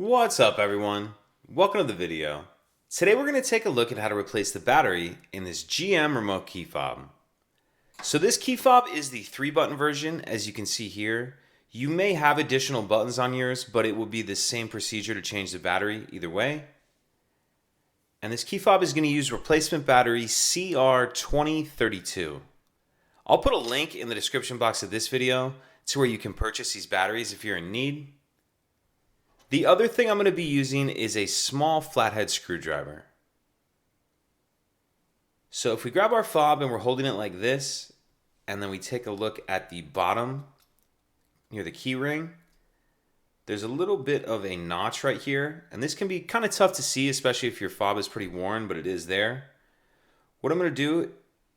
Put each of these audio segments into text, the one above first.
What's up, everyone? Welcome to the video. Today we're going to take a look at how to replace the battery in this GM remote key fob. So this key fob is the 3-button version, as you can see here. You may have additional buttons on yours, but it will be the same procedure to change the battery either way. And this key fob is going to use replacement battery CR2032. I'll put a link in the description box of this video to where you can purchase these batteries if you're in need. The other thing I'm going to be using is a small flathead screwdriver. So if we grab our fob and we're holding it like this, and then we take a look at the bottom near the key ring, there's a little bit of a notch right here, and this can be kind of tough to see, especially if your fob is pretty worn, but it is there. What I'm going to do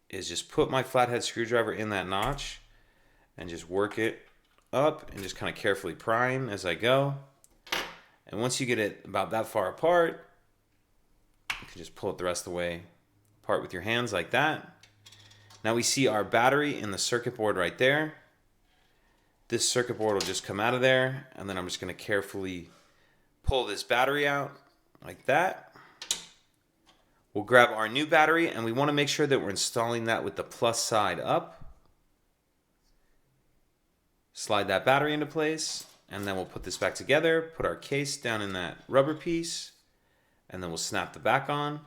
is just put my flathead screwdriver in that notch and just work it up and just kind of carefully prime as I go. And once you get it about that far apart, you can just pull it the rest of the way apart with your hands like that. Now we see our battery in the circuit board right there. This circuit board will just come out of there, and then I'm just going to carefully pull this battery out like that. We'll grab our new battery, and we want to make sure that we're installing that with the plus side up. Slide that battery into place. And then we'll put this back together, put our case down in that rubber piece, and then we'll snap the back on.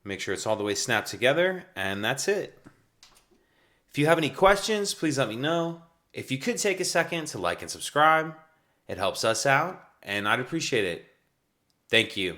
Make sure it's all the way snapped together, and that's it. If you have any questions, please let me know. If you could take a second to like and subscribe, it helps us out, and I'd appreciate it. Thank you.